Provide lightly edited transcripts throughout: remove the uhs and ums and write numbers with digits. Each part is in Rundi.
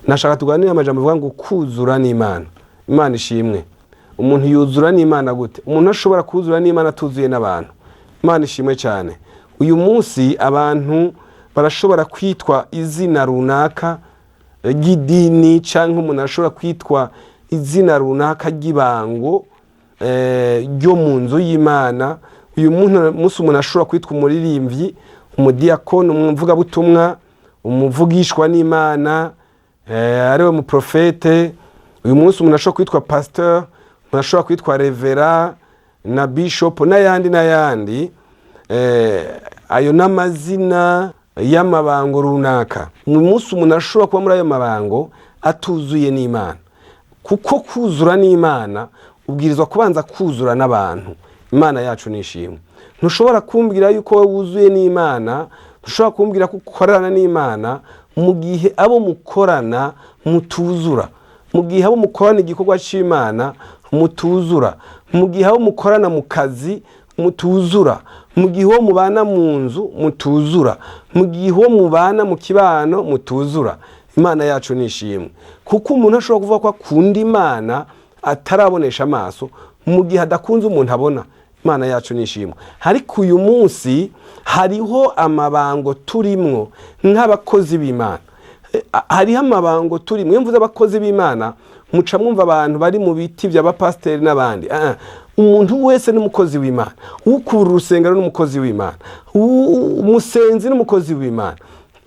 nashaka tuganire amajambo avuga ngo kuzura n'Imana. Imana ishimwe. Umuntu yuzura n'Imana gute? Umuntu ashobora kuzura n'Imana tuzuye n'abantu. Imana ishimwe cyane. Uyu munsi abantu barashobora kwitwa izina runaka ry'idini, cyangwa umuntu ashobora kwitwa izina runaka ry'ibango ryo mu nzu y'Imana. Uyu munsi umuntu ashobora kwitwa umuririmbyi, umudiyakoni, umuvugabutumwa, umuvugishwa n'Imana, ariwe mu profete. Uyu munsi umuntu ashobora kwitwa pasteur, umuntu ashobora kwitwa revera na bishop n'ayandi. Ayo n'amazina y'amabango runaka. Uyu munsi umuntu ashobora kuba muri ayo mabango atuzuye n'Imana. Kuko kuzura n'Imana ubwirizwa kubanza kuzura n'abantu. Imana yacu nishimwe. Ntushobora kumbwira yuko wuzuye n'Imana, ntushobora kumbwira ko ukorana n'Imana mu gihe abo mukorana mutuzura, mu gihe abo mukorana igikorwa cy'Imana mutuzura, mu gihe abo mukorana mu kazi mutuzura, mu gihe wo mubana mu nzu mutuzura, mu gihe wo mubana mu kibano mutuzura. Imana yacu nishimwe. Kuko umuntu ashobora kuvuga ko akunda Imana atarabonesha amaso mu gihe adakunze umuntu abona. Imana yacu nishimwe. Ariko uyu munsi hariho amabango turimwo nk'abakozi b'Imana. Hariho amabango turimwo. Iyo mvuze abakozi b'Imana muca mwumva abantu bari mu biti by'abapasiteri n'abandi. Umuntu wese n'umukozi w'Imana. Ukubura urusengero n'umukozi w'Imana. Umusenzi n'umukozi w'Imana.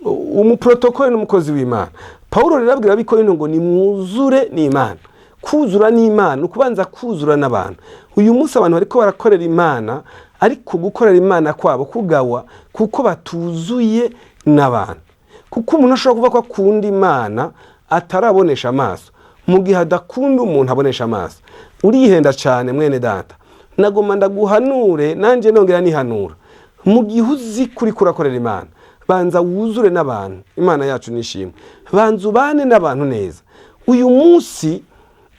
Umuprotokole n'umukozi w'Imana. Paulo rirabwira abikorinto ngo nimwuzure n'Imana. Kuzura n'Imana ukubanza kuzura n'abantu. Uyu munsi abantu bariko barakorera Imana, ariko gukorera Imana kwabo kugawa kuko batuzuye n'abantu. Kuko umuntu ashobora kuvuga ko akunda Imana atarabonesha amaso, mu gihe adakunda umuntu abonesha amaso. Urihenda cyane mwene data. Nagoma ndaguhanure nanje nongera nihanura. Mu gihe uzi kuri kurakorera Imana, banza wuzure n'abantu. Imana yacu nishimwe. Banza ubane n'abantu neza. Uyu munsi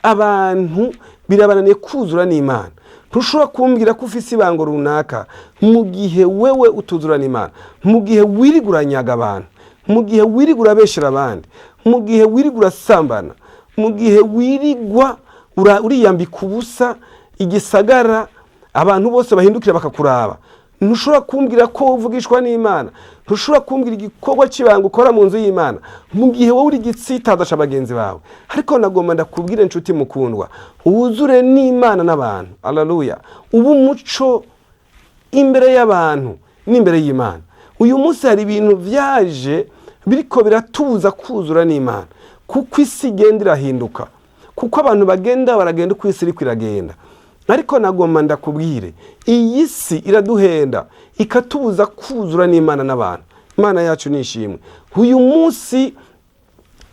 abantu birabananiye kuzura n'Imana. Ntushobora kumbwira ko ufise ibango runaka mu gihe wewe utuzura n'Imana, mu gihe wiriguranyaga abantu, mu gihe wirigura beshera abandi, mu gihe wirigura sambana, mu gihe wirigwa uriyambika ubusa igisagara abantu bose bahindukira bakakuraba. Ntushobora kumbwira ko uvugishwa n'Imana, ntushobora kumbwira igikorwa cy'ibanga ukora mu nzu y'Imana mu gihe wowe uri gitsitaza bagenzi bawe. Ariko nagomba ndakubwire inshuti mukundwa, wuzure n'Imana n'abantu. Haleluya. Ubu umuco imbere y'abantu n'imbere y'Imana. Uyu munsi hari ibintu byaje biriko biratubuza kuzura n'Imana, kuko isi igenda irahinduka, kuko abantu baragenda uko isi iriko iragenda. Ariko nagomba ndakubwire, iyi si iraduhenda ikatubuza kuzura n'Imana n'abantu. Imana yacu nishimwe. Uyu munsi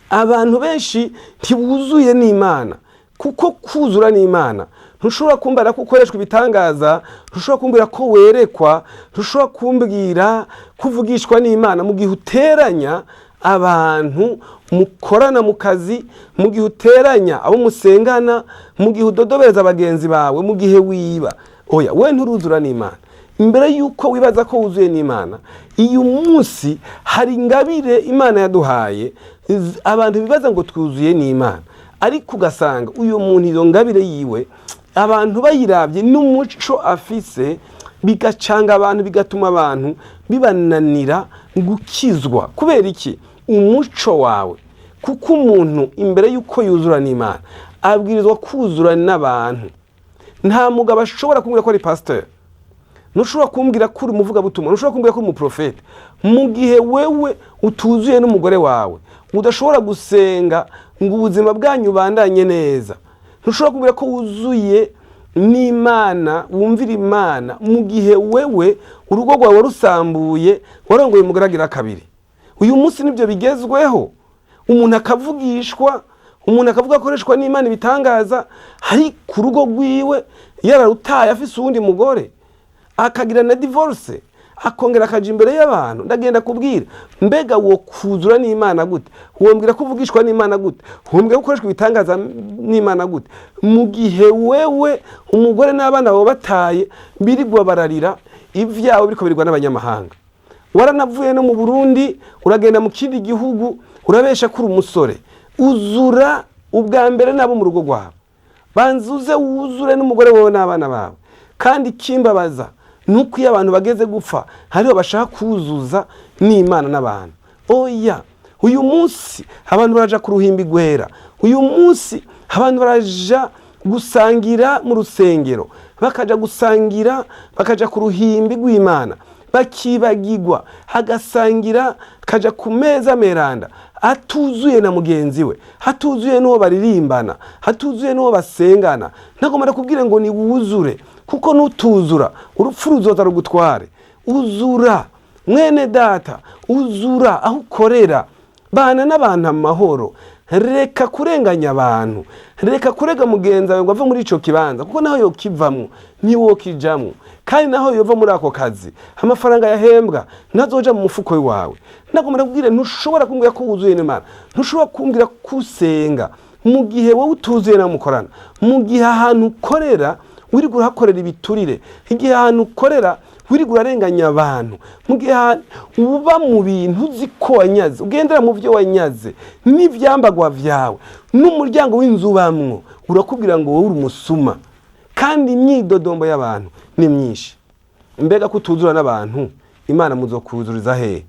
abantu benshi ntibuzuye n'Imana, kuko kuzura n'Imana ntushobora kumbara ko ukoreshwa ibitangaza, ntushobora kumbwira ko werekwa, ntushobora kumbwira kuvugishwa n'Imana mu gihe uteranya abantu mukorana mu kazi, mu gihe uteranya abo musengana, mu gihe udodobereza abagenzi bawe, mu gihe wiba. Oya, we nturuzura n'Imana. Imbere yuko wibaza ko wuzuye n'Imana, iyo munsi hari ingabire Imana yaduhaye, abantu bibaza ngo twuzuye n'Imana, ariko ugasanga uyu muntu iyo ngabire yiwe abantu bayiravye n'umuco afise bigacanga abantu, bigatuma abantu bibananira gukizwa. Kubera iki? Umuco wawe. Kuko umuntu imbere yuko yuzura n'Imana abwirizwa kuzura n'abantu. Nta mugabo ashobora kumbwira ko ari pasteur, ntushobora kumbwira ko uri umuvugabutumwa, ntushobora kumbwira ko uri umuprofete mu gihe wewe utuzuye n'umugore wawe. Udashobora gusenga ngo ubuzima bwanyu bandanye neza. Ntushobora kumbwira ko wuzuye n'Imana, wumvira Imana mu gihe wewe urugo rwawe rusambuye warongoye umugaragira kabiri. Uyu munsi nibyo bigezweho. Umuntu akavugishwa, umuntu akavuga akoreshwa n'Imana ibitangaza, hari ku rugo rwiwe yararutaye afise uwundi mugore, akagira na divorce, akongera akaja imbere y'abantu. Ndagenda kubwira, mbega wo kuzura n'Imana gute? Wombwira ko uvugishwa n'Imana gute? Wombwira ko ukoreshwa ibitangaza n'Imana gute? Mu gihe wewe umugore n'abana babo bataye birigwa bararira, ivyawe biriko birigwa n'abanyamahanga. Waranavuye no mu Burundi uragenda mu kindi gihugu urabesha kuri umusore. uzura ubwa mbere nabo mu rugo rwabo, banza uze wuzure n'umugore wawe n'abana bawe. Kandi ikimbabaza nuko iyo abantu bageze gupfa hariho bashaka kuzuza n'Imana n'abantu. Oya, uyu munsi abantu baraja ku ruhimbi gwera, uyu munsi abantu baraja gusangira mu rusengero, bakaja gusangira, bakaja ku ruhimbi rw'Imana, bakibagirwa, hagasangira, kaja ku meza meranda, hatuzuye na mugenzi we, hatuzuye n'uwo baririmbana, hatuzuye n'uwo basengana. Ntagomba kubwire ngo ni wuzure, kuko nutuzura urupfu ruzoza rugutware. Uzura mwene data, uzura aho ukorera, bana n'abantu amahoro. Reka kurenganya abantu, reka kurega mugenzi wawe ngo ave muri ico kibanza, kuko naho yokivamwo niwo kijamwo, kandi naho yova muri ako kazi amafaranga yahembwa ntazoja mu mufuko wawe. Nagomba kubwire ntushobora kumbwira ko wuzuye n'Imana, ntushobora kumbwira kusenga mu gihe wowe utuzuye na mukorana, mu gihe ahantu ukorera wirigura urahakorera ibiturire, igihe ahantu ukorera wirigura urarenganya abantu, mu gihe uba mu bintu uzi ko wanyaze, ugendera mu byo wanyaze n'ivyambagwa vyawe n'umuryango w'inzu ubamwo, urakubwira ngo wowe uri umusuma. Kandi imyidodombo y'abantu ni myinshi. Mbega kutuzura n'abantu Imana muzokuzuriza hehe?